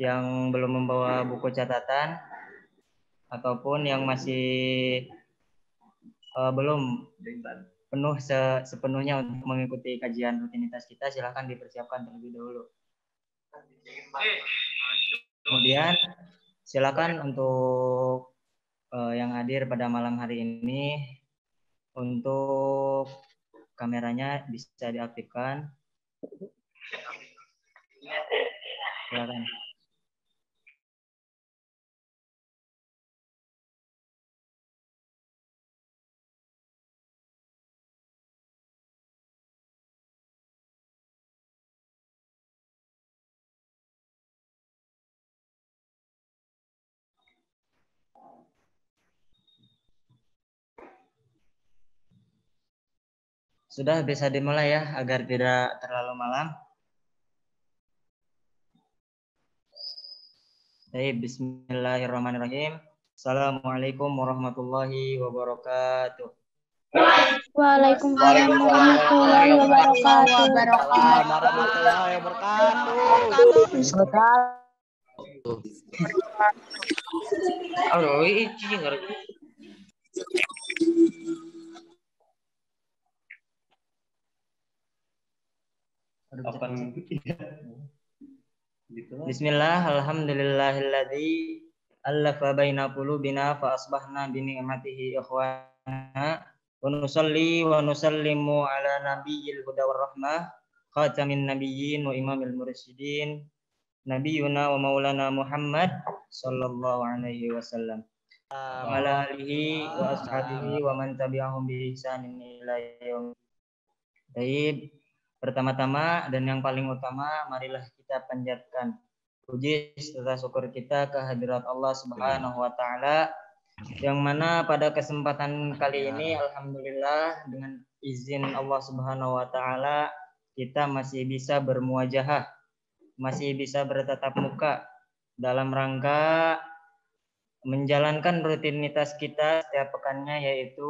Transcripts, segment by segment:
yang belum membawa buku catatan ataupun yang masih belum penuh sepenuhnya untuk mengikuti kajian rutinitas kita, silahkan dipersiapkan terlebih dahulu. Kemudian silakan untuk yang hadir pada malam hari ini untuk kameranya bisa diaktifkan. Silakan. Sudah bisa dimulai ya agar tidak terlalu malam. Baik, bismillahirrahmanirrahim. Assalamualaikum warahmatullahi wabarakatuh. Waalaikumsalam warahmatullahi wabarakatuh. Warahmatullahi Bismillah, alhamdulillahilladzi allafa baina qulubina fa asbahna bi ni'matihi ikhwana wa nusalli wa nusallimu ala nabiyil huda war rahmah khatamin nabiyyin wa imamil mursyidin nabiyuna wa maulana Muhammad sallallahu alaihi wasallam wa ala alihi wa ashabihi wa man tabi'ahum bi ihsanin ila yaumil din. Pertama-tama dan yang paling utama, marilah kita panjatkan puji serta syukur kita kehadirat Allah Subhanahu wa taala, yang mana pada kesempatan kali ini alhamdulillah dengan izin Allah Subhanahu wa taala kita masih bisa bermuajahah, masih bisa bertatap muka dalam rangka menjalankan rutinitas kita setiap pekannya, yaitu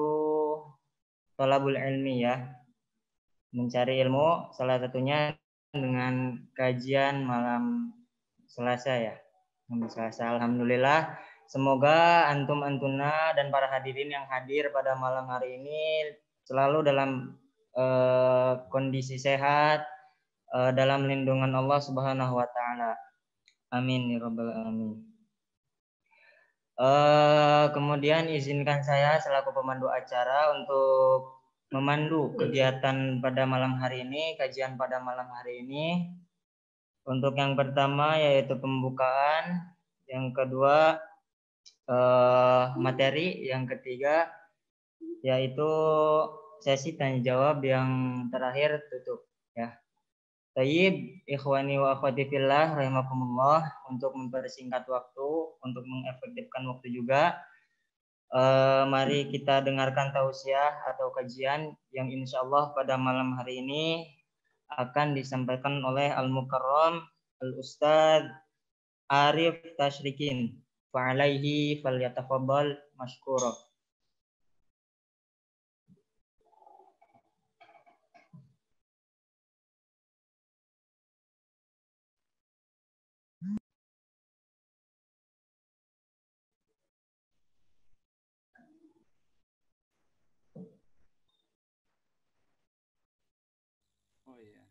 thalabul ilmi ya, mencari ilmu, salah satunya dengan kajian malam Selasa ya. Selasa, alhamdulillah. Semoga antum-antuna dan para hadirin yang hadir pada malam hari ini selalu dalam kondisi sehat, dalam lindungan Allah Subhanahu wa taala. Amin ya rabbal alamin. Kemudian izinkan saya selaku pemandu acara untuk memandu kegiatan pada malam hari ini, kajian pada malam hari ini. Untuk yang pertama yaitu pembukaan, yang kedua materi, yang ketiga yaitu sesi tanya jawab, yang terakhir tutup ya. Tayyib, ikhwani wa akhwati fillah rahimakumullah, untuk mempersingkat waktu, untuk mengefektifkan waktu juga, mari kita dengarkan tausiah atau kajian yang insya Allah pada malam hari ini akan disampaikan oleh Al-Mukarram Al-Ustadz Arif Tashrikin. Fa'alaihi falyatafaddal mashkura. Oh iya.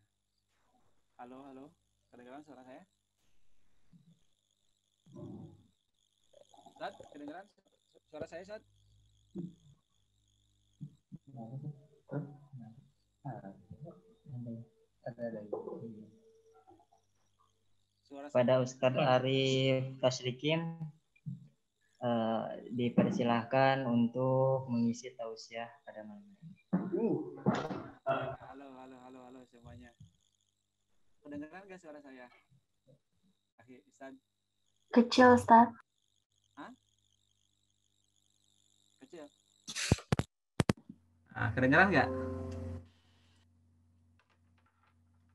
Halo. Kedengaran suara saya? Ustaz, kedengaran suara saya, Ustaz? Pada Ustadz Arif Tashrikin dipersilahkan untuk mengisi tausiah pada malam ini. Halo semuanya. Kedengaran nggak suara saya? Ustaz. Kecil, Ustaz. Hah? Kecil. Kedengaran nggak?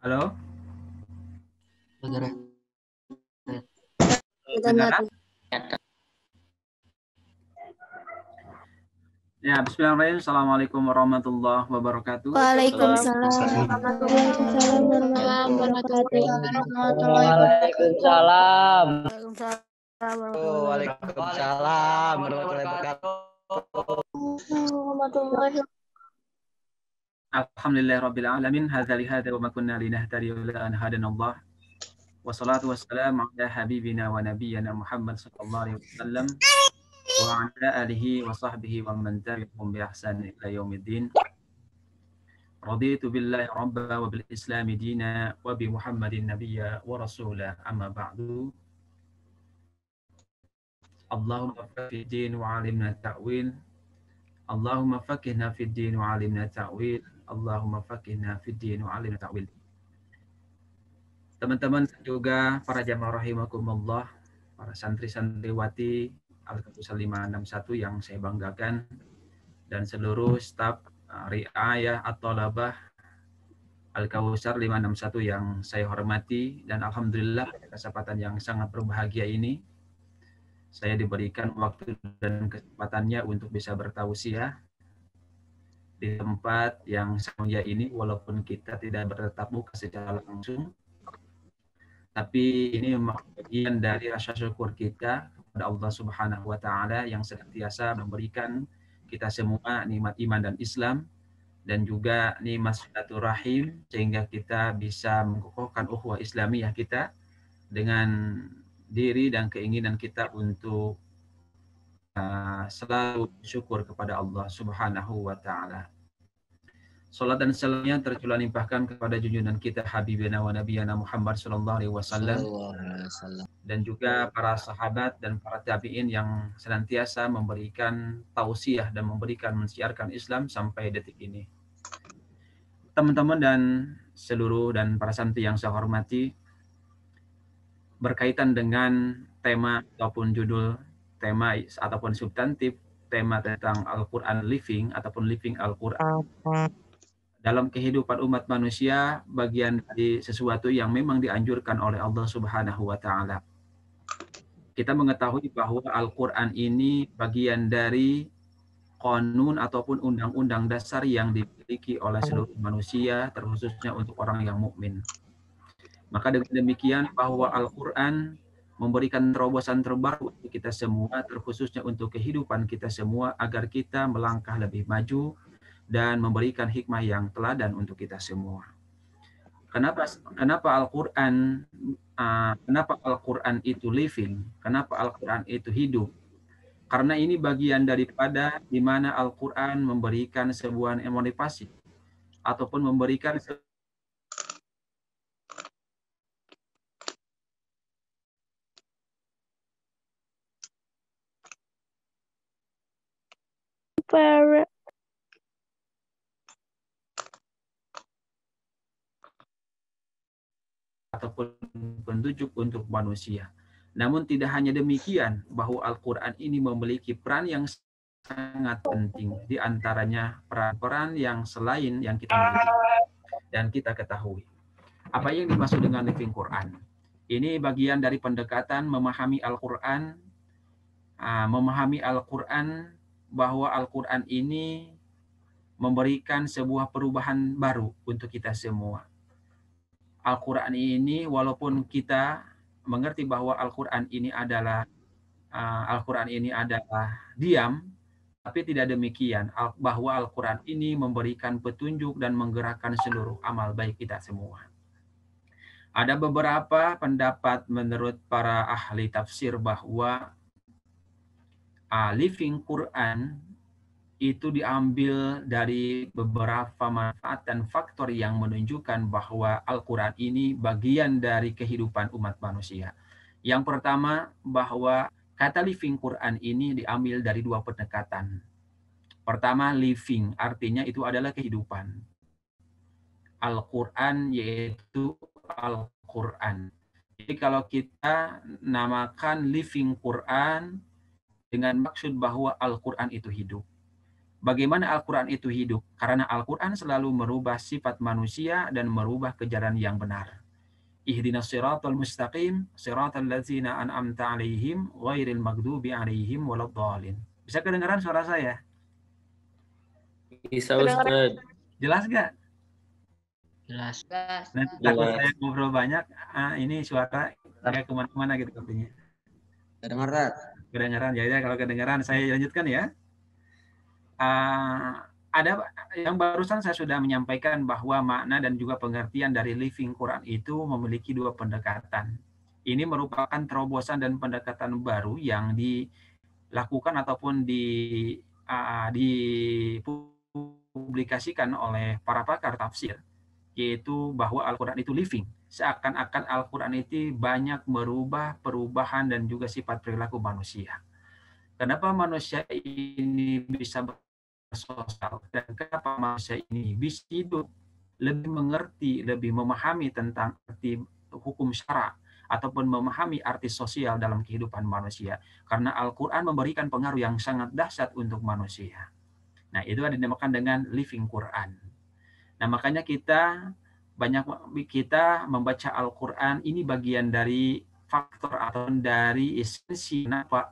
Halo? Kedengaran? Ya, bismillahirrahmanirrahim. Assalamualaikum warahmatullahi wabarakatuh. Waalaikumsalam Waalaikumsalam warahmatullahi wabarakatuh. Waalaikumsalam. Waalaikumsalam Waalaikumsalam warahmatullahi wabarakatuh. warahmatullahi Alhamdulillahirabbil alamin. Hadza li hadza wa ma kunna linahtadiya laula an hadanallah. Wassalatu wassalamu ala habibina wa nabiyyina Muhammad sallallahu alaihi wasallam wa ala alihi wa sahbihi wa man tabi'ahum bi ihsan ila yaumiddin. Raditu billahi rabba wa bil islami dina wa bi Muhammadin nabiyya wa rasula, amma ba'du. Allahumma faqih din wa alimna ta'wil. Allahumma faqihna fid din wa alimna ta'wil. Allahumma faqihna fid din wa alimna ta'wil. Teman-teman juga para jamaah rahimakumullah, para santri-santriwati Al-Kausar 561 yang saya banggakan, dan seluruh staf riayah atau labah Al-Kausar 561 yang saya hormati, dan alhamdulillah kesempatan yang sangat berbahagia ini saya diberikan waktu dan kesempatannya untuk bisa bertausiah di tempat yang mulia ini, walaupun kita tidak bertatap muka secara langsung, tapi ini bagian dari rasa syukur kita kepada Allah Subhanahu wa taala yang senantiasa memberikan kita semua nikmat iman dan Islam, dan juga nikmat silaturahim, sehingga kita bisa mengukuhkan ukhuwah Islamiyah kita dengan diri dan keinginan kita untuk selalu syukur kepada Allah Subhanahu wa taala. Salat dan salamnya tercurah limpahkan kepada junjungan kita Habibina wa Nabiyana Muhammad sallallahu alaihi wasallam, dan juga para sahabat dan para tabi'in yang senantiasa memberikan tausiah dan memberikan mensiarkan Islam sampai detik ini. Teman-teman dan seluruh dan para santri yang saya hormati, berkaitan dengan tema ataupun judul tema ataupun substantif tema tentang Al-Quran Living ataupun Living Al-Quran dalam kehidupan umat manusia, bagian dari sesuatu yang memang dianjurkan oleh Allah Subhanahu wa taala. Kita mengetahui bahwa Al-Quran ini bagian dari qanun ataupun undang-undang dasar yang dimiliki oleh seluruh manusia, terkhususnya untuk orang yang mukmin. Maka dengan demikian bahwa Al-Quran memberikan terobosan terbaru untuk kita semua, terkhususnya untuk kehidupan kita semua, agar kita melangkah lebih maju dan memberikan hikmah yang teladan untuk kita semua. Kenapa Al-Quran itu living? Kenapa Al-Quran itu hidup? Karena ini bagian daripada di mana Al-Quran memberikan sebuah motivasi ataupun memberikan ataupun petunjuk untuk manusia. Namun tidak hanya demikian, bahwa Al-Quran ini memiliki peran yang sangat penting, di antaranya peran-peran yang selain yang kita miliki dan kita ketahui. Apa yang dimaksud dengan living Quran? Ini bagian dari pendekatan memahami Al-Quran, bahwa Al-Quran ini memberikan sebuah perubahan baru untuk kita semua. Al-Quran ini, walaupun kita mengerti bahwa Al-Quran ini adalah diam, tapi tidak demikian, bahwa Al-Quran ini memberikan petunjuk dan menggerakkan seluruh amal baik kita semua. Ada beberapa pendapat menurut para ahli tafsir bahwa living Quran itu diambil dari beberapa manfaat dan faktor yang menunjukkan bahwa Al-Quran ini bagian dari kehidupan umat manusia. Yang pertama, bahwa kata living Quran ini diambil dari dua pendekatan. Pertama, living, artinya itu adalah kehidupan. Al-Quran yaitu Al-Quran. Jadi kalau kita namakan living Quran dengan maksud bahwa Al-Quran itu hidup. Bagaimana Al-Quran itu hidup? Karena Al-Quran selalu merubah sifat manusia dan merubah kejalan yang benar. Ihdinas siratal mustaqim, siratal ladzina an'amta alaihim, ghairil maghdubi alaihim waladdallin. Bisa kedengaran suara saya? Bisa Ustaz. Jelas nggak? Jelas. Nanti takut Jelas. saya ngobrol banyak, ini suara kayak kemana-mana gitu katanya. Kedengaran. Kedengaran, ya kalau kedengaran saya lanjutkan ya. Ada yang barusan saya sudah menyampaikan bahwa makna dan juga pengertian dari living Quran itu memiliki dua pendekatan. Ini merupakan terobosan dan pendekatan baru yang dilakukan ataupun dipublikasikan oleh para pakar tafsir, yaitu bahwa Al-Quran itu living. Seakan-akan Al-Quran itu banyak merubah perubahan dan juga sifat perilaku manusia. Kenapa manusia ini bisa bersosial dan kenapa manusia ini bisa hidup, lebih mengerti, lebih memahami tentang arti hukum syara ataupun memahami arti sosial dalam kehidupan manusia. Karena Al-Quran memberikan pengaruh yang sangat dahsyat untuk manusia. Nah, itu dinamakan dengan living Quran. Nah, makanya kita membaca Al-Quran ini bagian dari faktor atau dari esensi kenapa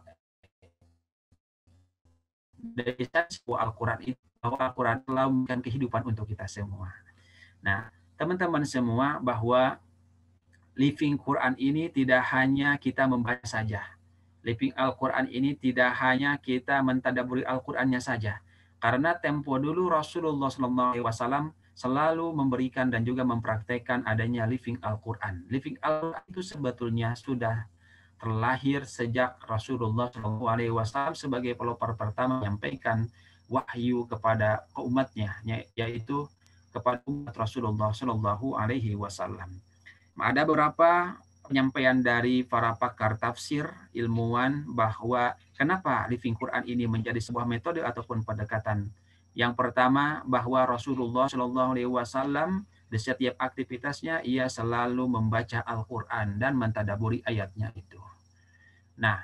dari esensi Al-Quran itu, bahwa Al-Quran telah memberikan kehidupan untuk kita semua. Nah, teman-teman semua, bahwa living Quran ini tidak hanya kita membaca saja. Living Al-Quran ini tidak hanya kita mentadaburi Al-Qurannya saja. Karena tempo dulu Rasulullah SAW selalu memberikan dan juga mempraktekkan adanya living Al-Quran. Living Al-Quran itu sebetulnya sudah terlahir sejak Rasulullah SAW sebagai pelopor pertama menyampaikan wahyu kepada umatnya, yaitu kepada umat Rasulullah SAW. Ada beberapa penyampaian dari para pakar tafsir, ilmuwan, bahwa kenapa living Quran ini menjadi sebuah metode ataupun pendekatan. Yang pertama, bahwa Rasulullah SAW di setiap aktivitasnya ia selalu membaca Al-Quran dan mentadaburi ayatnya itu. Nah,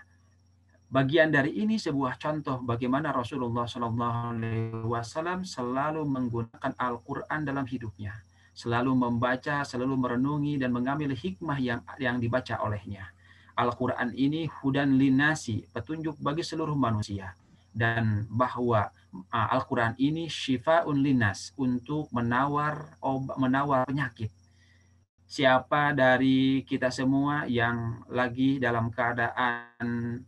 bagian dari ini sebuah contoh bagaimana Rasulullah SAW selalu menggunakan Al-Quran dalam hidupnya, selalu membaca, selalu merenungi dan mengambil hikmah yang dibaca olehnya. Al-Quran ini hudan linasi, petunjuk bagi seluruh manusia, dan bahwa Al-Quran ini syifaun linas, untuk menawar penyakit. Siapa dari kita semua yang lagi dalam keadaan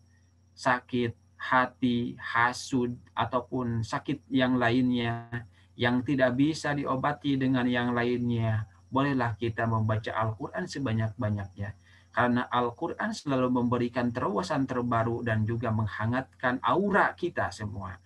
sakit hati, hasud, ataupun sakit yang lainnya yang tidak bisa diobati dengan yang lainnya, bolehlah kita membaca Al-Quran sebanyak-banyaknya. Karena Al-Quran selalu memberikan terobosan terbaru dan juga menghangatkan aura kita semua.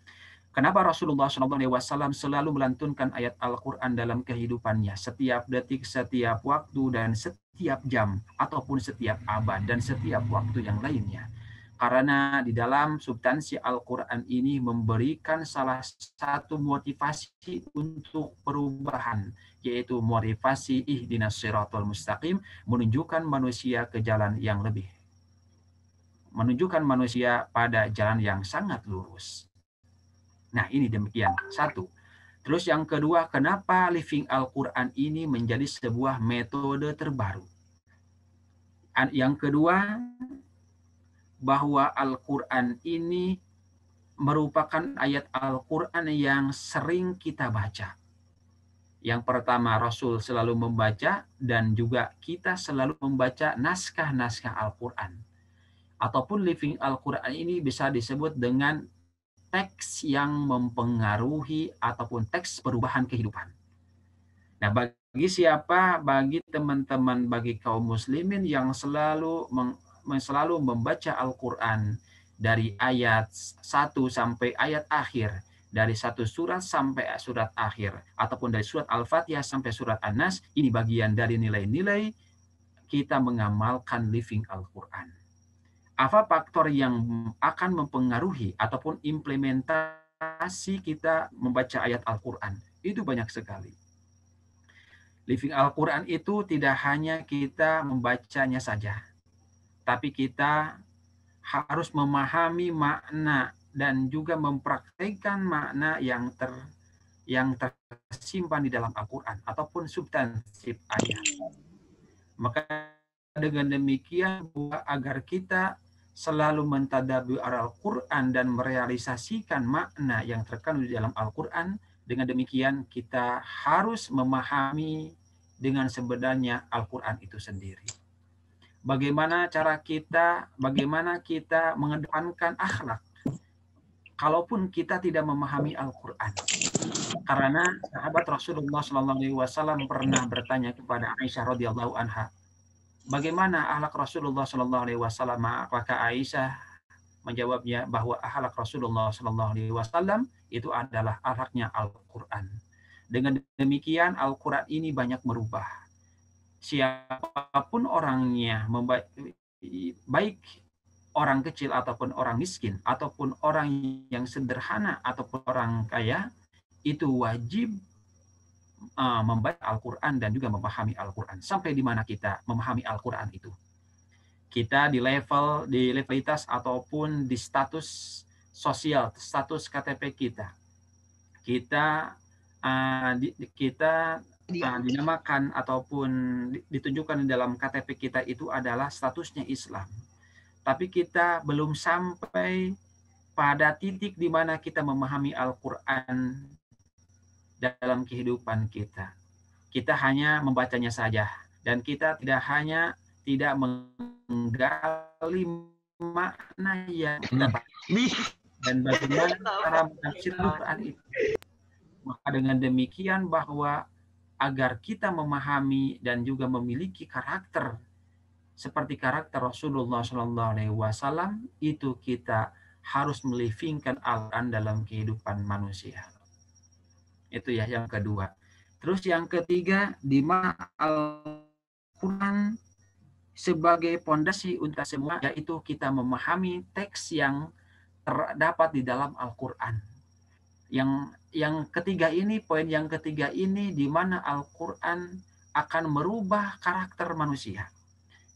Kenapa Rasulullah SAW selalu melantunkan ayat Al-Quran dalam kehidupannya, setiap detik, setiap waktu, dan setiap jam, ataupun setiap abad, dan setiap waktu yang lainnya? Karena di dalam substansi Al-Quran ini memberikan salah satu motivasi untuk perubahan, yaitu motivasi ihdinas siratal mustaqim, menunjukkan manusia ke jalan yang lebih, menunjukkan manusia pada jalan yang sangat lurus. Nah, ini demikian. Satu. Terus yang kedua, kenapa living Al-Quran ini menjadi sebuah metode terbaru? Yang kedua, bahwa Al-Quran ini merupakan ayat Al-Quran yang sering kita baca. Yang pertama, Rasul selalu membaca, dan juga kita selalu membaca naskah-naskah Al-Quran. Ataupun living Al-Quran ini bisa disebut dengan teks yang mempengaruhi ataupun teks perubahan kehidupan. Nah, bagi siapa, bagi teman-teman, bagi kaum muslimin yang selalu membaca Al-Quran dari ayat 1 sampai ayat akhir, dari satu surat sampai surat akhir, ataupun dari surat Al-Fatihah sampai surat An-Nas, ini bagian dari nilai-nilai kita mengamalkan living Al-Quran. Apa faktor yang akan mempengaruhi ataupun implementasi kita membaca ayat Al-Quran? Itu banyak sekali. Living Al-Quran itu tidak hanya kita membacanya saja, tapi kita harus memahami makna dan juga mempraktikkan makna yang tersimpan di dalam Al-Quran ataupun substansi ayat. Maka dengan demikian, agar kita selalu mentadabbur Al-Quran dan merealisasikan makna yang terkandung di dalam Al-Quran, Dengan demikian kita harus memahami dengan sebenarnya Al-Quran itu sendiri. Bagaimana kita mengedepankan akhlak kalaupun kita tidak memahami Al-Quran. Karena sahabat Rasulullah SAW pernah bertanya kepada Aisyah radhiyallahu anha, bagaimana akhlak Rasulullah SAW? Maka Aisyah menjawabnya bahwa akhlak Rasulullah SAW itu adalah akhlaknya Al-Quran. Dengan demikian Al-Quran ini banyak merubah. Siapapun orangnya, baik orang kecil ataupun orang miskin, ataupun orang yang sederhana ataupun orang kaya, itu wajib membaca Al-Quran dan juga memahami Al-Quran. Sampai di mana kita memahami Al-Quran itu? Kita di levelitas ataupun di status sosial, status KTP kita dinamakan ataupun ditunjukkan di dalam KTP kita itu adalah statusnya Islam. Tapi kita belum sampai pada titik di mana kita memahami Al-Quran dalam kehidupan kita. Kita hanya membacanya saja, dan kita tidak menggali makna yang tepat dan bagaimana cara menafsir Al-Quran itu. Maka dengan demikian bahwa agar kita memahami dan juga memiliki karakter seperti karakter Rasulullah SAW, itu kita harus melivingkan Al-Quran dalam kehidupan manusia. Itu ya yang kedua. Terus yang ketiga, di mana Al-Quran sebagai pondasi untuk semua, yaitu kita memahami teks yang terdapat di dalam Al-Quran. Yang ketiga ini, poin yang ketiga ini, di mana Al-Quran akan merubah karakter manusia.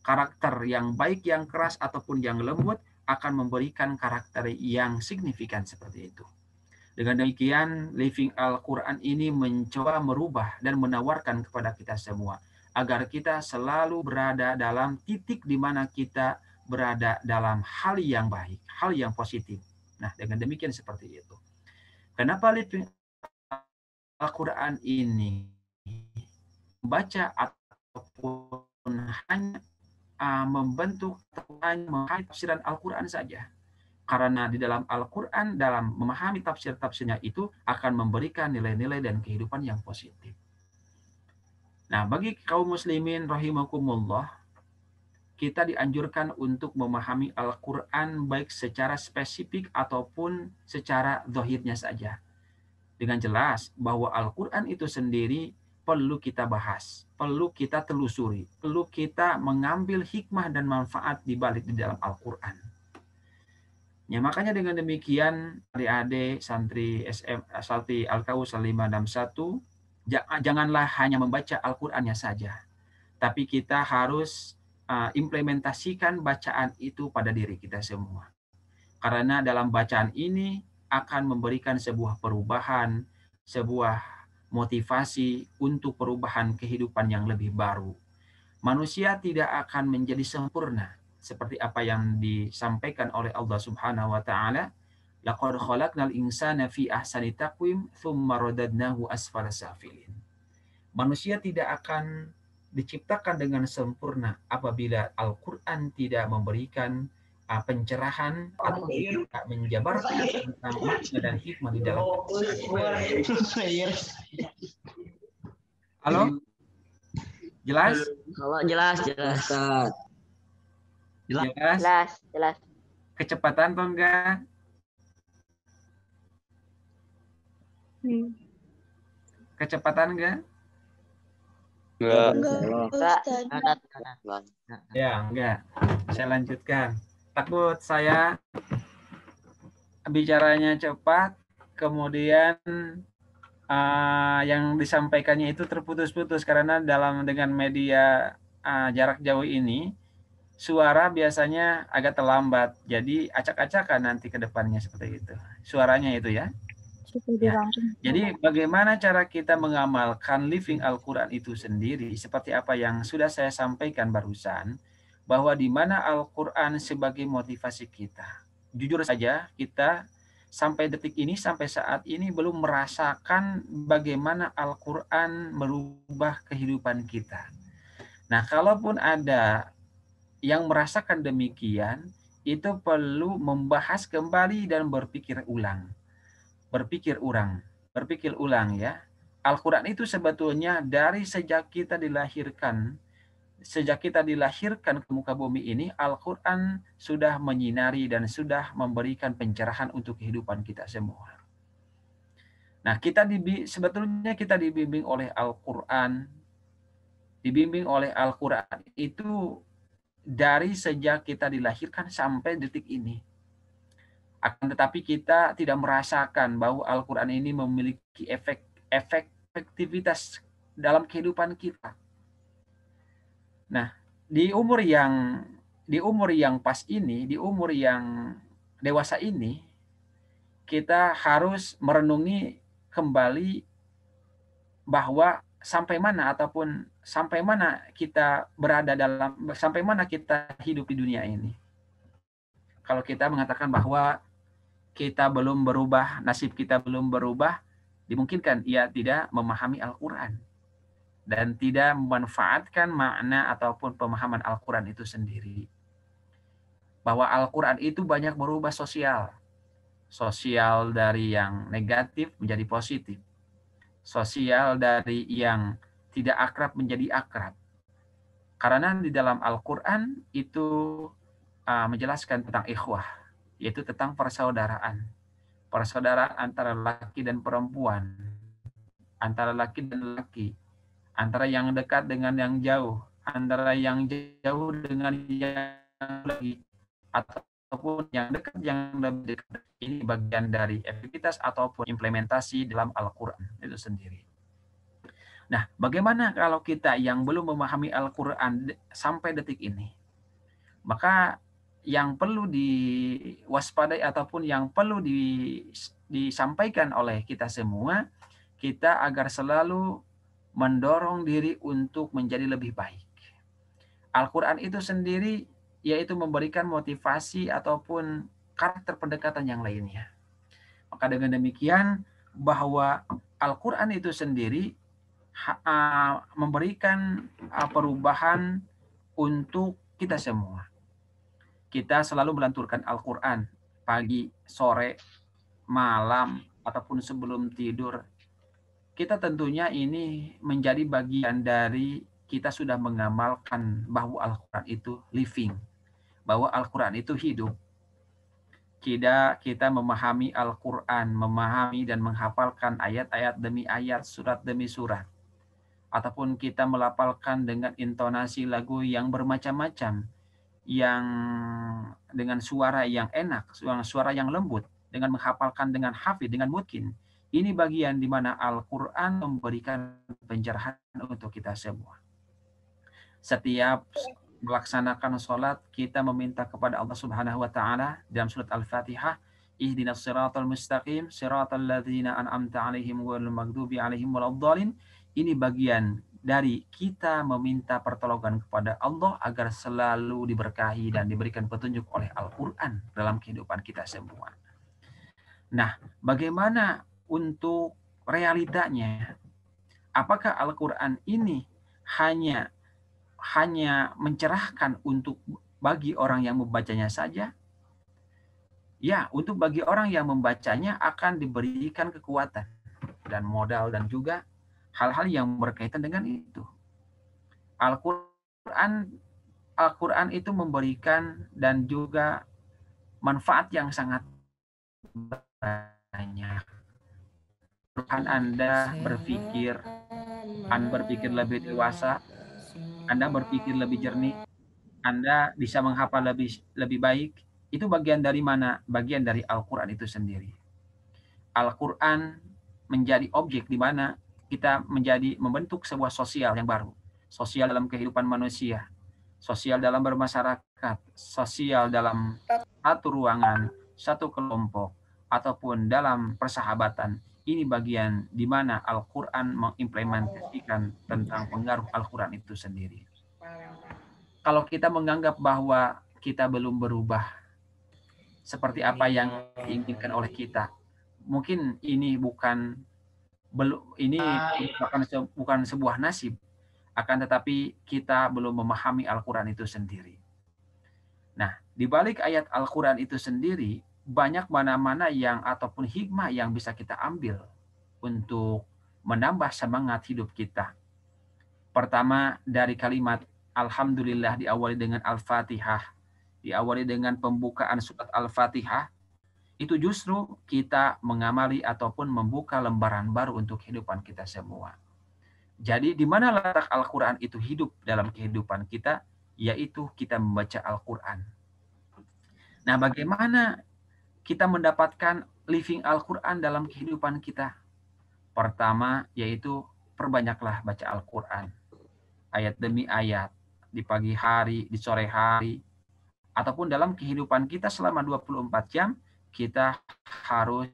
Karakter yang baik, yang keras, ataupun yang lembut akan memberikan karakter yang signifikan seperti itu. Dengan demikian, Living Al-Quran ini mencoba merubah dan menawarkan kepada kita semua agar kita selalu berada dalam titik di mana kita berada dalam hal yang baik, hal yang positif. Nah, dengan demikian seperti itu. Kenapa Living Al-Quran ini membaca ataupun hanya membentuk tafsiran Al-Quran saja? Karena di dalam Al-Quran, dalam memahami tafsir-tafsirnya itu akan memberikan nilai-nilai dan kehidupan yang positif. Nah, bagi kaum muslimin rahimakumullah, kita dianjurkan untuk memahami Al-Quran baik secara spesifik ataupun secara zahirnya saja. Dengan jelas bahwa Al-Quran itu sendiri perlu kita bahas, perlu kita telusuri, perlu kita mengambil hikmah dan manfaat di balik di dalam Al-Quran. Ya, makanya dengan demikian adik-adik santri Santri Al-Kausar 561, janganlah hanya membaca Al-Qur'annya saja, tapi kita harus implementasikan bacaan itu pada diri kita semua. Karena dalam bacaan ini akan memberikan sebuah perubahan, sebuah motivasi untuk perubahan kehidupan yang lebih baru. Manusia tidak akan menjadi sempurna seperti apa yang disampaikan oleh Allah Subhanahu wa taala, laqad khalaqnal insana fi ahsani taqwim tsumma radadnahu asfala safilin. Manusia tidak akan diciptakan dengan sempurna apabila Al-Qur'an tidak memberikan pencerahan atau tidak menjabarkan tentang makna dan hikmah di dalam. Halo? Jelas? Kalau jelas. Jelas. Kecepatan atau enggak? Kecepatan enggak? Enggak. Ya, enggak. Saya lanjutkan. Takut saya bicaranya cepat, kemudian yang disampaikannya itu terputus-putus karena dengan media jarak jauh ini suara biasanya agak terlambat, jadi acak-acakan nanti ke depannya seperti itu. Suaranya itu ya. Jadi bagaimana cara kita mengamalkan living Al-Quran itu sendiri, seperti apa yang sudah saya sampaikan barusan, bahwa di mana Al-Quran sebagai motivasi kita. Jujur saja, kita sampai detik ini, sampai saat ini belum merasakan bagaimana Al-Quran merubah kehidupan kita. Nah, kalaupun ada yang merasakan demikian, itu perlu membahas kembali dan berpikir ulang. Berpikir ulang ya. Al-Quran itu sebetulnya dari sejak kita dilahirkan ke muka bumi ini, Al-Quran sudah menyinari dan sudah memberikan pencerahan untuk kehidupan kita semua. Nah, sebetulnya kita dibimbing oleh Al-Quran. Dibimbing oleh Al-Quran itu dari sejak kita dilahirkan sampai detik ini. Akan tetapi kita tidak merasakan bahwa Al-Quran ini memiliki efektivitas dalam kehidupan kita. Nah, di umur yang pas ini, di umur yang dewasa ini, kita harus merenungi kembali bahwa sampai mana kita berada sampai mana kita hidup di dunia ini. Kalau kita mengatakan bahwa kita belum berubah, nasib kita belum berubah, dimungkinkan ia tidak memahami Al-Quran dan tidak memanfaatkan makna ataupun pemahaman Al-Quran itu sendiri. Bahwa Al-Quran itu banyak berubah sosial dari yang negatif menjadi positif, sosial dari yang tidak akrab menjadi akrab. Karena di dalam Al-Quran itu menjelaskan tentang ikhwah, yaitu tentang persaudaraan antara laki dan perempuan, antara laki dan laki, antara yang dekat dengan yang jauh, antara yang jauh dengan yang lagi, ataupun yang dekat yang lebih dekat. Ini bagian dari efektivitas ataupun implementasi dalam Al-Quran itu sendiri. Nah, bagaimana kalau kita yang belum memahami Al-Quran sampai detik ini? Maka yang perlu diwaspadai ataupun yang perlu disampaikan oleh kita semua, kita agar selalu mendorong diri untuk menjadi lebih baik. Al-Quran itu sendiri yaitu memberikan motivasi ataupun karakter pendekatan yang lainnya. Maka dengan demikian bahwa Al-Quran itu sendiri memberikan perubahan untuk kita semua. Kita selalu melanturkan Al-Quran pagi, sore, malam, ataupun sebelum tidur. Kita tentunya ini menjadi bagian dari kita sudah mengamalkan bahwa Al-Quran itu living, bahwa Al-Quran itu hidup. Kita memahami Al-Quran, memahami dan menghafalkan ayat-ayat demi ayat, surat demi surat. Ataupun kita melafalkan dengan intonasi lagu yang bermacam-macam, yang dengan suara yang enak, suara yang lembut, dengan menghafalkan dengan hafid, dengan mungkin. Ini bagian di mana Al-Quran memberikan pencerahan untuk kita semua. Setiap melaksanakan sholat, kita meminta kepada Allah Subhanahu wa Ta'ala dalam surat Al-Fatihah, ihdinas siratal mustaqim, siratal ladzina an'amta 'alaihim ghairil maghdubi 'alaihim waladdallin. Ini bagian dari kita meminta pertolongan kepada Allah agar selalu diberkahi dan diberikan petunjuk oleh Al-Quran dalam kehidupan kita semua. Nah, bagaimana untuk realitanya? Apakah Al-Quran ini hanya mencerahkan untuk bagi orang yang membacanya saja? Ya, untuk bagi orang yang membacanya akan diberikan kekuatan dan modal dan juga hal-hal yang berkaitan dengan itu. Al-Quran itu memberikan dan juga manfaat yang sangat banyak. Anda berpikir lebih dewasa, Anda berpikir lebih jernih, Anda bisa menghafal lebih baik. Itu bagian dari mana? Bagian dari Al-Quran itu sendiri. Al-Quran menjadi objek di mana kita membentuk sebuah sosial yang baru. Sosial dalam kehidupan manusia, sosial dalam bermasyarakat, sosial dalam satu ruangan, satu kelompok, ataupun dalam persahabatan. Ini bagian di mana Al-Quran mengimplementasikan tentang pengaruh Al-Quran itu sendiri. Kalau kita menganggap bahwa kita belum berubah, seperti apa yang diinginkan oleh kita. Mungkin ini bukan bukan sebuah nasib, akan tetapi kita belum memahami Al-Quran itu sendiri. Nah, di balik ayat Al-Quran itu sendiri, banyak mana-mana yang ataupun hikmah yang bisa kita ambil untuk menambah semangat hidup kita. Pertama, dari kalimat Alhamdulillah diawali dengan Al-Fatihah, diawali dengan pembukaan surat Al-Fatihah, itu justru kita mengamali ataupun membuka lembaran baru untuk kehidupan kita semua. Jadi di mana letak Al-Quran itu hidup dalam kehidupan kita, yaitu kita membaca Al-Quran. Nah, bagaimana kita mendapatkan living Al-Quran dalam kehidupan kita? Pertama, yaitu perbanyaklah baca Al-Quran. Ayat demi ayat, di pagi hari, di sore hari, ataupun dalam kehidupan kita selama 24 jam, kita harus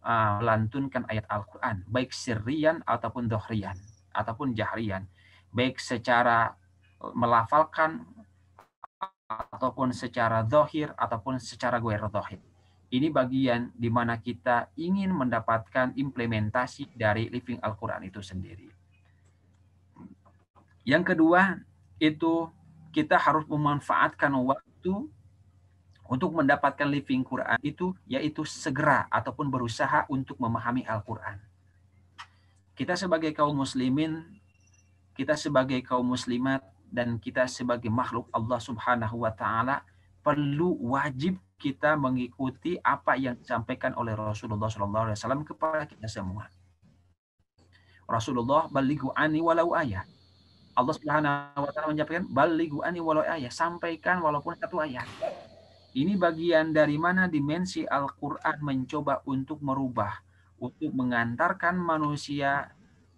melantunkan ayat Al-Quran, baik sirrian ataupun dohrian, ataupun jahrian, baik secara melafalkan, ataupun secara zahir, ataupun secara ghair zahir. Ini bagian di mana kita ingin mendapatkan implementasi dari living Al-Quran itu sendiri. Yang kedua, itu kita harus memanfaatkan waktu untuk mendapatkan living Quran itu, yaitu segera ataupun berusaha untuk memahami Al-Quran. Kita sebagai kaum muslimin, kita sebagai kaum muslimat, dan kita sebagai makhluk Allah Subhanahu wa Ta'ala perlu wajib kita mengikuti apa yang disampaikan oleh Rasulullah SAW kepada kita semua. Rasulullah balighu anni walau ayat. Allah Subhanahu wa Ta'ala menyampaikan balighu anni walau ayat, sampaikan walaupun satu ayat. Ini bagian dari mana dimensi Al-Quran mencoba untuk merubah, untuk mengantarkan manusia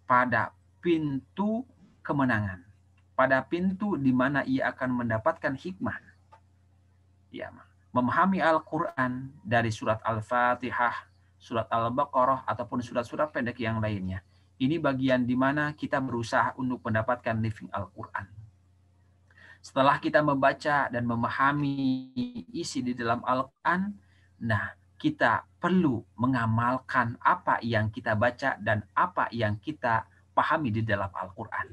pada pintu kemenangan, pada pintu di mana ia akan mendapatkan hikmah. Ya, memahami Al-Quran dari surat Al-Fatihah, surat Al-Baqarah, ataupun surat-surat pendek yang lainnya. Ini bagian di mana kita berusaha untuk mendapatkan living Al-Quran. Setelah kita membaca dan memahami isi di dalam Al-Quran, nah kita perlu mengamalkan apa yang kita baca dan apa yang kita pahami di dalam Al-Quran.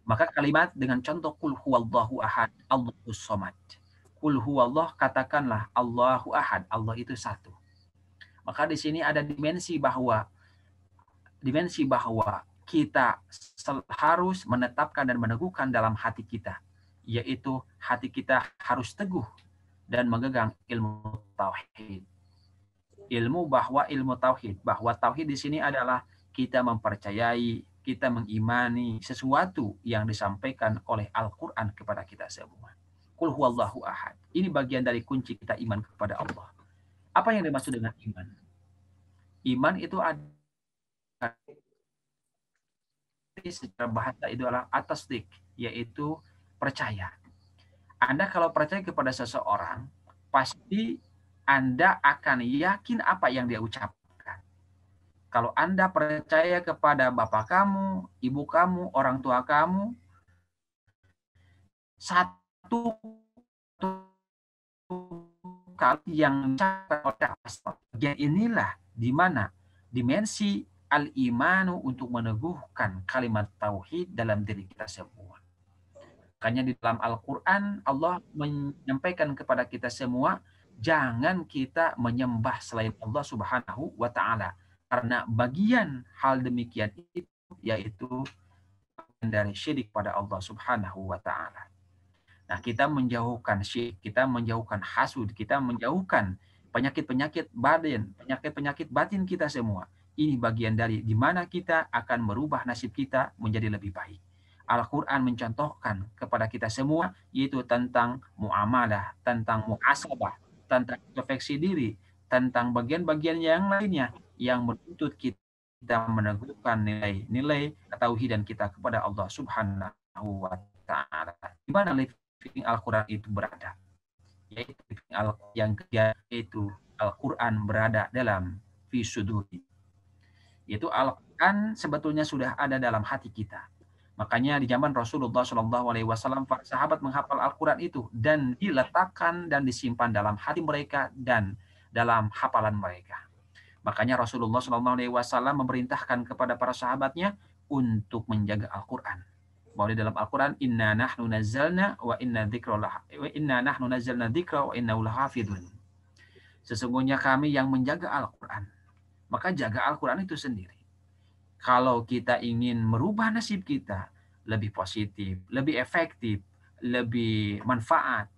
Maka kalimat dengan contoh Qul huwallahu ahad, Allahus somad. Qul huwallah, katakanlah Allahu ahad, Allah itu satu. Maka di sini ada dimensi bahwa kita harus menetapkan dan meneguhkan dalam hati kita, yaitu hati kita harus teguh dan memegang ilmu tauhid. Ilmu tauhid, bahwa tauhid di sini adalah kita mempercayai, kita mengimani sesuatu yang disampaikan oleh Al-Quran kepada kita semua. Qul huwallahu ahad. Ini bagian dari kunci kita iman kepada Allah. Apa yang dimaksud dengan iman? Iman itu ada secara bahasa itu adalah atasdik, yaitu percaya. Anda kalau percaya kepada seseorang, pasti Anda akan yakin apa yang dia ucapkan. Kalau Anda percaya kepada bapak kamu, ibu kamu, orang tua kamu, satu kali yang bagian inilah di mana dimensi al-imanu untuk meneguhkan kalimat tauhid dalam diri kita semua. Makanya di dalam Al-Quran Allah menyampaikan kepada kita semua, jangan kita menyembah selain Allah Subhanahu wa Ta'ala. Karena bagian hal demikian itu yaitu dari syirik pada Allah Subhanahu wa Ta'ala. Nah, kita menjauhkan syirik, kita menjauhkan hasud, kita menjauhkan penyakit-penyakit batin, penyakit-penyakit batin kita semua. Ini bagian dari di mana kita akan merubah nasib kita menjadi lebih baik. Al-Quran mencontohkan kepada kita semua, yaitu tentang muamalah, tentang muhasabah, tentang introspeksi diri, tentang bagian-bagian yang lainnya yang menuntut kita meneguhkan nilai-nilai tauhid kita kepada Allah Subhanahu wa Ta'ala. Di mana living Al-Quran itu berada? Yaitu yang ketiga, yaitu Al-Quran berada dalam fisuduri. Yaitu Al-Quran sebetulnya sudah ada dalam hati kita. Makanya di zaman Rasulullah SAW, para sahabat menghafal Al-Quran itu dan diletakkan dan disimpan dalam hati mereka dan dalam hafalan mereka. Makanya Rasulullah SAW memerintahkan kepada para sahabatnya untuk menjaga Al-Quran. Bahwa di dalam Al-Quran, inna nahnu nazzalna wa inna dzikra wa inna lahafidun. Sesungguhnya kami yang menjaga Al-Quran. Maka jaga Al-Quran itu sendiri. Kalau kita ingin merubah nasib kita lebih positif, lebih efektif, lebih manfaat,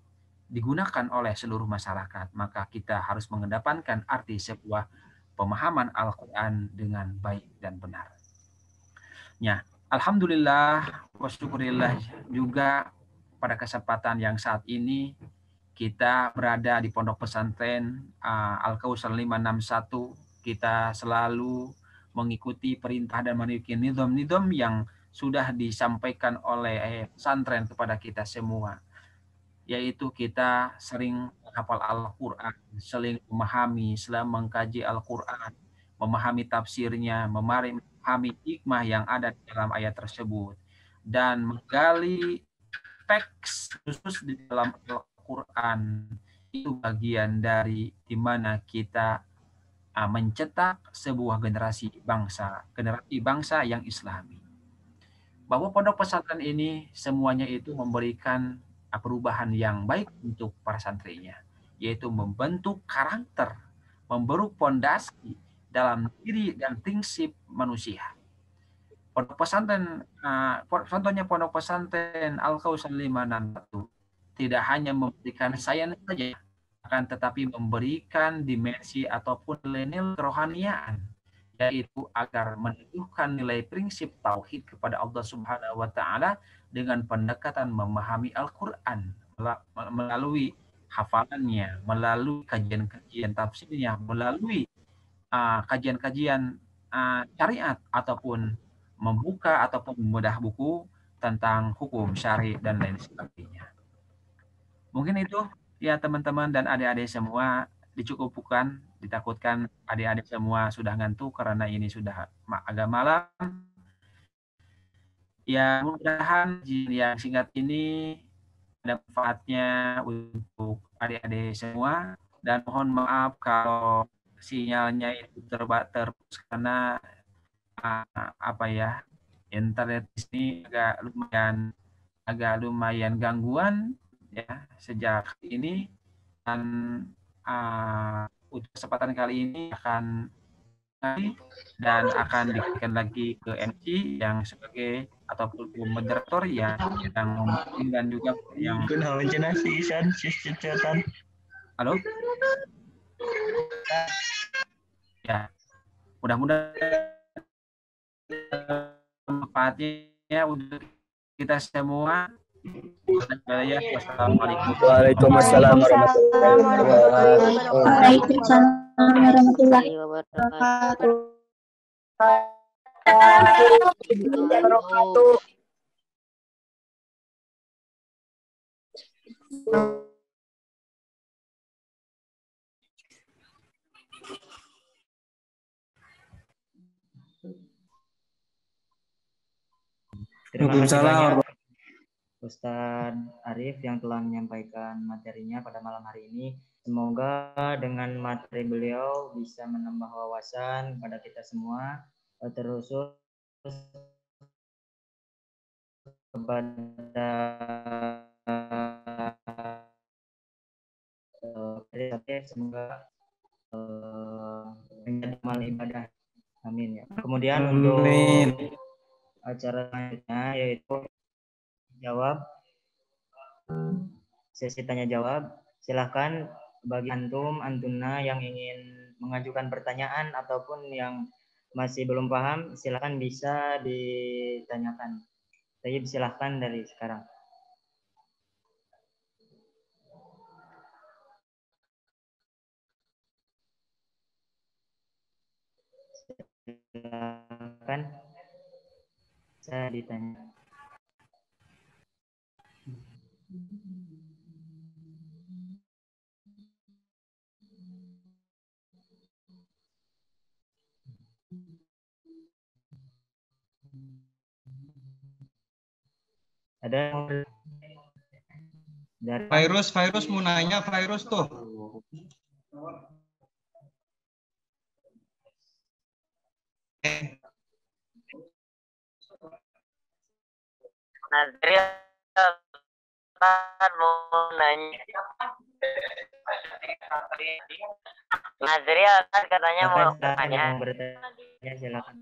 digunakan oleh seluruh masyarakat, maka kita harus mengedepankan arti sebuah pemahaman Al-Quran dengan baik dan benar. Ya, alhamdulillah wa syukurillah juga pada kesempatan yang saat ini kita berada di Pondok Pesantren Al-Kausar 561. Kita selalu mengikuti perintah dan memiliki nizam-nizam yang sudah disampaikan oleh pesantren kepada kita semua, yaitu kita sering menghafal Al-Quran, sering memahami, selalu mengkaji Al-Quran, memahami tafsirnya, memahami hikmah yang ada di dalam ayat tersebut, dan menggali teks khusus di dalam Al-Quran. Itu bagian dari di mana kita mencetak sebuah generasi bangsa yang Islami. Bahwa pondok pesantren ini semuanya itu memberikan perubahan yang baik untuk para santrinya, yaitu membentuk karakter, membentuk pondasi dalam diri dan prinsip manusia. Pondok pesantren, contohnya pondok pesantren Al-Kausar 561 tidak hanya memberikan sains saja, akan tetapi memberikan dimensi ataupun nilai kerohaniaan, yaitu agar meneguhkan nilai prinsip tauhid kepada Allah Subhanahu wa taala dengan pendekatan memahami Al-Qur'an melalui hafalannya, melalui kajian-kajian tafsirnya, melalui kajian-kajian syariat ataupun membuka ataupun membedah buku tentang hukum syari dan lain sebagainya. Mungkin itu ya teman-teman dan adik-adik semua, dicukupkan, ditakutkan adik-adik semua sudah ngantuk karena ini sudah agak malam. Ya mudah-mudahan yang singkat ini ada manfaatnya untuk adik-adik semua, dan mohon maaf kalau sinyalnya itu terputus karena internet di sini agak lumayan gangguan ya sejak ini, dan untuk kesempatan kali ini akan diberikan lagi ke MC yang sebagai ataupun moderator yang memimpin dan juga yang halo ya, mudah-mudahan manfaatnya untuk kita semua. Waalaikumsalam warahmatullahi wabarakatuh. Terima kasih banyak Ustadz Arif yang telah menyampaikan materinya pada malam hari ini. Semoga dengan materi beliau bisa menambah wawasan pada kita semua, terkhusus kepada semoga menjadi amal ibadah. Amin ya. Kemudian untuk acara selanjutnya yaitu sesi tanya jawab. Silahkan bagi antuna yang ingin mengajukan pertanyaan ataupun yang masih belum paham, silahkan bisa ditanyakan. Jadi silahkan dari sekarang. Silahkan saya ditanya. Ada dari Virus mau nanya, virus tuh. Nazria kan mau nanya. Nazria kan katanya mau silakan nanya. yang bertanya silakan.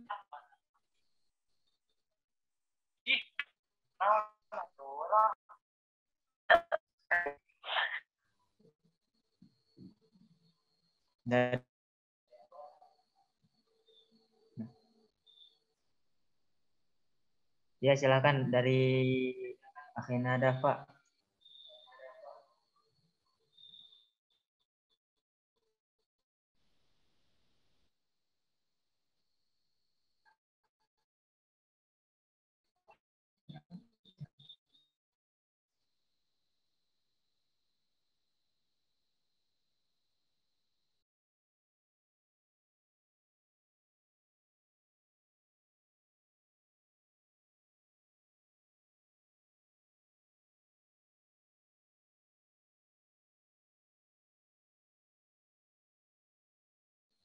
Dan ya silakan dari Akhina Dafa.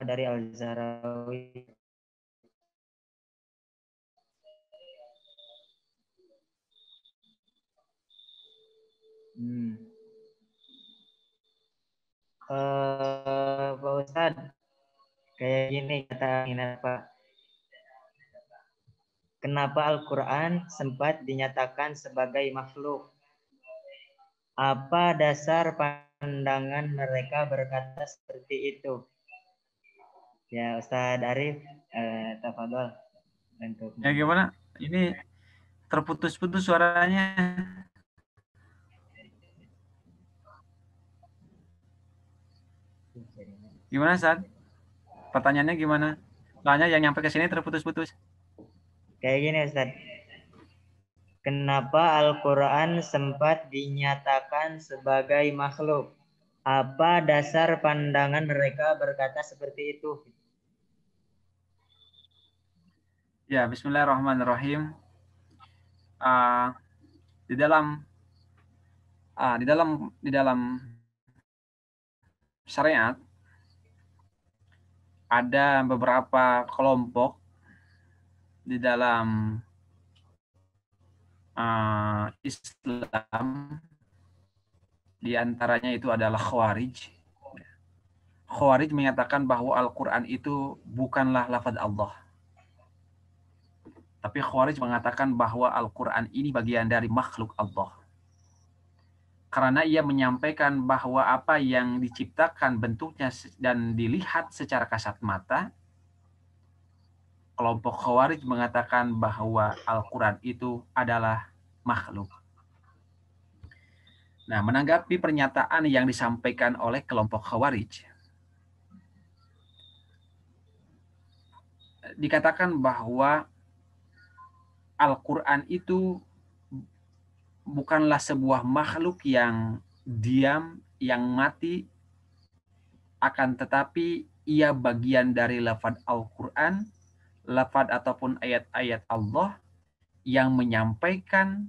Dari Al-Zahrawi. Pak Ustadz, kayak gini kata Pak. Kenapa Al-Quran sempat dinyatakan sebagai makhluk? Apa dasar pandangan mereka berkata seperti itu? Ya Ustadz Arif, tafadhol. Ya gimana? Ini terputus-putus suaranya. Gimana, Sad? Pertanyaannya gimana? Soalnya yang nyampe ke sini terputus-putus. Kayak gini, Ustaz. Kenapa Al-Quran sempat dinyatakan sebagai makhluk? Apa dasar pandangan mereka berkata seperti itu? Ya, Bismillahirrahmanirrahim. Di dalam syariat ada beberapa kelompok di dalam Islam, di antaranya itu adalah Khawarij. Khawarij menyatakan bahwa Al-Quran itu bukanlah lafaz Allah. Tapi Khawarij mengatakan bahwa Al-Quran ini bagian dari makhluk Allah. Karena ia menyampaikan bahwa apa yang diciptakan bentuknya dan dilihat secara kasat mata, kelompok Khawarij mengatakan bahwa Al-Quran itu adalah makhluk. Nah, menanggapi pernyataan yang disampaikan oleh kelompok Khawarij, dikatakan bahwa Al-Quran itu bukanlah sebuah makhluk yang diam, yang mati, akan tetapi ia bagian dari lafaz Al-Quran, lafaz ataupun ayat-ayat Allah yang menyampaikan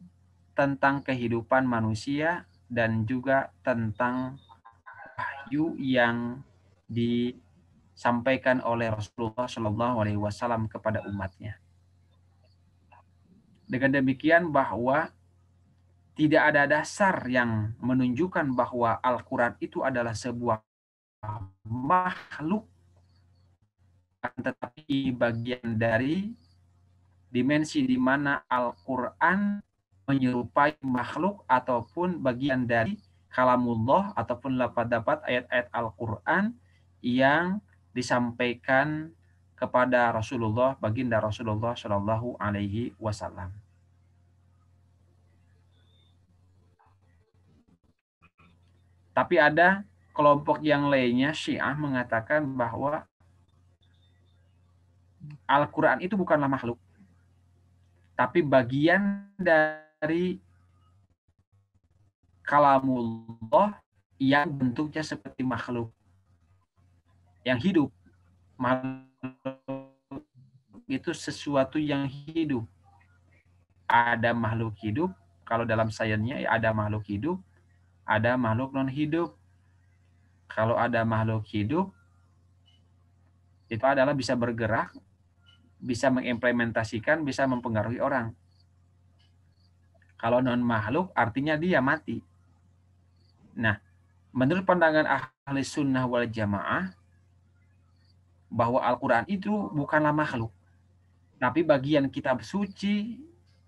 tentang kehidupan manusia dan juga tentang wahyu yang disampaikan oleh Rasulullah SAW kepada umatnya. Dengan demikian bahwa tidak ada dasar yang menunjukkan bahwa Al-Quran itu adalah sebuah makhluk, tetapi bagian dari dimensi di mana Al-Quran menyerupai makhluk ataupun bagian dari kalamullah ataupun lafaz-lafaz ayat-ayat Al-Quran yang disampaikan kepada Rasulullah, baginda Rasulullah Shallallahu Alaihi Wasallam. Tapi ada kelompok yang lainnya, Syiah, mengatakan bahwa Al-Quran itu bukanlah makhluk, tapi bagian dari kalamullah yang bentuknya seperti makhluk yang hidup. Makhluk itu sesuatu yang hidup. Ada makhluk hidup, Kalau dalam sainsnya ada makhluk hidup, ada makhluk non hidup. Kalau ada makhluk hidup, itu adalah bisa bergerak, bisa mengimplementasikan, bisa mempengaruhi orang. Kalau non makhluk artinya dia mati. Nah, menurut pandangan ahli sunnah wal jamaah, bahwa Al-Quran itu bukanlah makhluk, tapi bagian kitab suci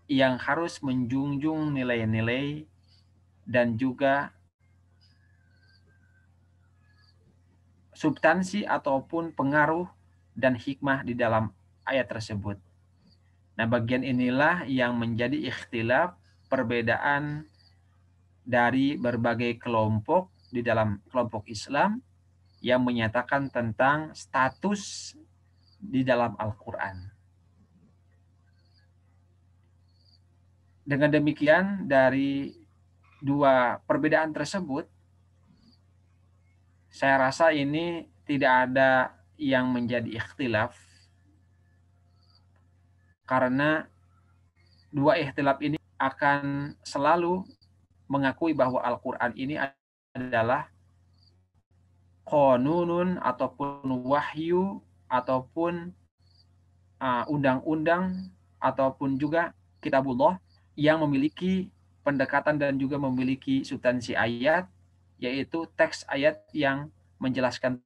yang harus menjunjung nilai-nilai dan juga substansi ataupun pengaruh dan hikmah di dalam ayat tersebut. Nah, bagian inilah yang menjadi ikhtilaf, perbedaan dari berbagai kelompok di dalam kelompok Islam yang menyatakan tentang status di dalam Al-Quran. Dengan demikian, dari dua perbedaan tersebut, saya rasa ini tidak ada yang menjadi ikhtilaf, karena dua ikhtilaf ini akan selalu mengakui bahwa Al-Quran ini adalah qanunun ataupun wahyu ataupun undang-undang ataupun juga kitabullah yang memiliki pendekatan dan juga memiliki substansi ayat, yaitu teks ayat yang menjelaskan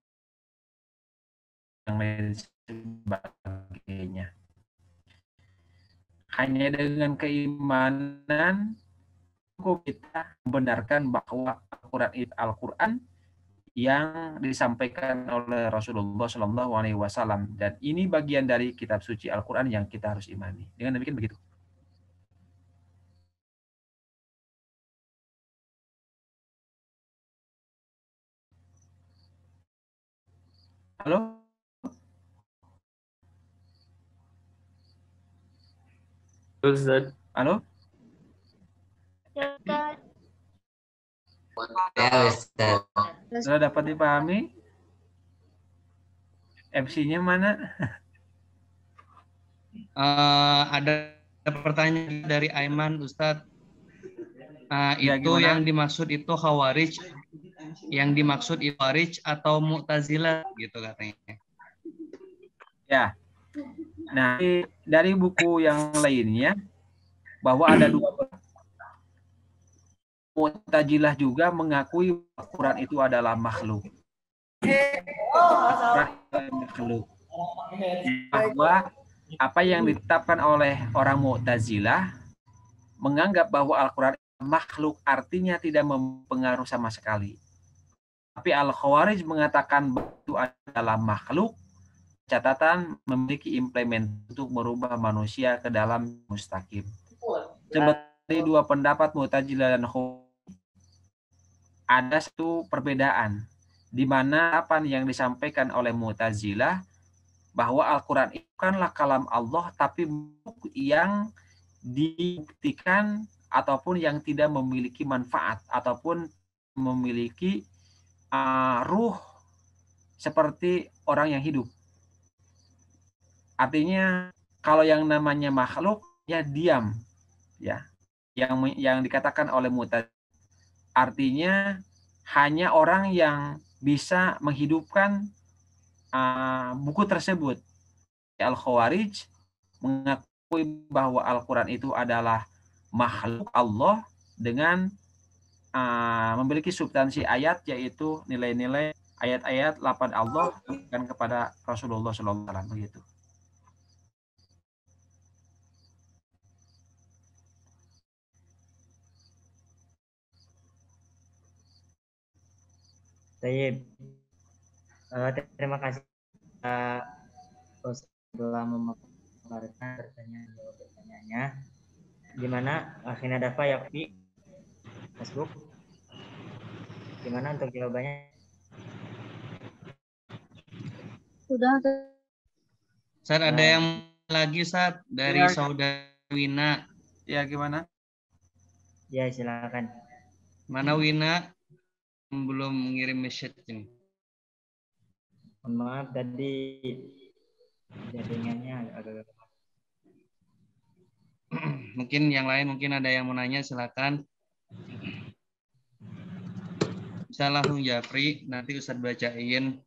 yang lain sebagainya. Hanya dengan keimanan kita membenarkan bahwa Al-Quran yang disampaikan oleh Rasulullah SAW, dan ini bagian dari kitab suci Al-Quran yang kita harus imani. Dengan demikian begitu. Halo? Ustaz. Halo? Ya, Ustaz. Ya, Ustaz. Sudah dapat dipahami? MC-nya mana? Ada pertanyaan dari Aiman, Ustadz. Ya, Itu gimana? yang dimaksud itu Khawarij, yang dimaksud itu Khawarij atau Mu'tazilah gitu katanya. Ya. Nah, dari buku yang lainnya bahwa ada dua. Mu'tazilah juga mengakui Al-Quran itu adalah makhluk. Bahwa apa yang ditetapkan oleh orang Mu'tazilah menganggap bahwa Al-Quran makhluk artinya tidak mempengaruhi sama sekali. Tapi Al-Khawarij mengatakan bahwa itu adalah makhluk, catatan memiliki implement untuk merubah manusia ke dalam mustaqim. Seperti dua pendapat Mu'tazilah dan Khawarij, ada satu perbedaan di mana apa yang disampaikan oleh Mu'tazilah bahwa Al-Quran itu bukanlah kalam Allah, tapi yang dibuktikan ataupun yang tidak memiliki manfaat ataupun memiliki ruh seperti orang yang hidup. Artinya kalau yang namanya makhluk ya diam, ya, yang dikatakan oleh Mu'tazilah artinya hanya orang yang bisa menghidupkan buku tersebut. Al-Khawarij mengakui bahwa Al-Quran itu adalah makhluk Allah dengan memiliki substansi ayat, yaitu nilai-nilai ayat-ayat lafaz Allah dan kepada Rasulullah SAW begitu. Tayyib. Terima kasih telah memaparkan pertanyaannya. Gimana akhirnya Dafa Yakfi Facebook? Gimana untuk jawabannya? Sudah. Ustadz, ada yang lagi, Ustadz, dari Saudari Wina. Ya, gimana? Ya, silakan. Mana Wina? Belum mengirim message ini. Mohon maaf tadi jaringannya agak Mungkin yang lain mungkin ada yang mau nanya, silakan. Bisa langsung Japri, nanti Ustadz bacain.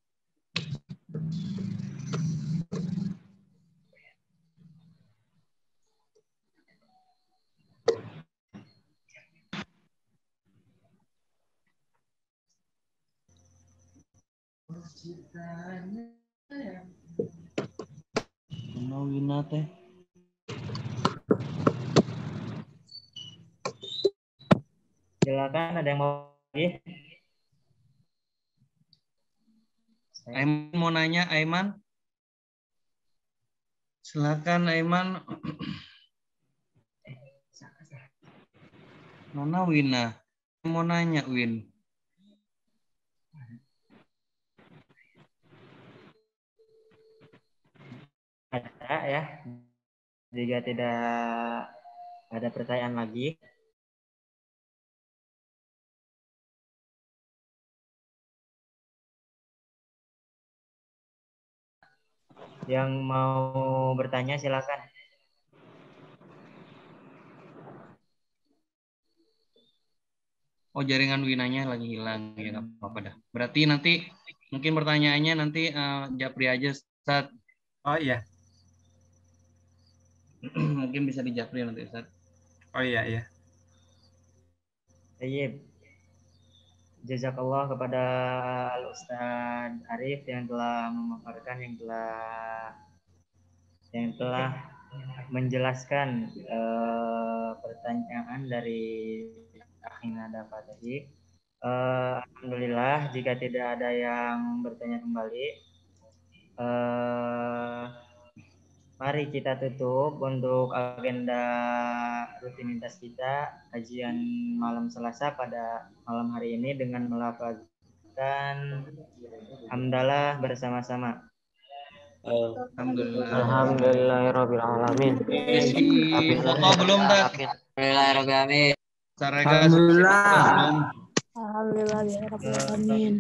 Wina teh. Silakan, ada yang mau lagi? Aiman mau nanya, Aiman? Silakan Aiman. Mana Wina? Mau nanya Win. Ada ya. Jika tidak ada pertanyaan lagi, yang mau bertanya silakan. Oh, jaringan Winanya lagi hilang ya, nggak apa-apa dah. Berarti nanti mungkin pertanyaannya nanti Japri aja, Ustaz. Oh iya. Mungkin bisa di Japri nanti, Ustaz. Oh iya, iya. Baik. Jazakallah kepada Al-Ustaz Arif yang telah memaparkan, yang telah menjelaskan pertanyaan dari Akhina Dafa tadi. Alhamdulillah, jika tidak ada yang bertanya kembali, mari kita tutup untuk agenda rutinitas kita kajian malam Selasa pada malam hari ini dengan melafazkan hamdalah bersama-sama. Alhamdulillah. Alhamdulillahirabbil alamin. Isi foto belum, Tak? Alhamdulillahirabbil alamin. Alhamdulillah. Alhamdulillah ya Rabbil alamin.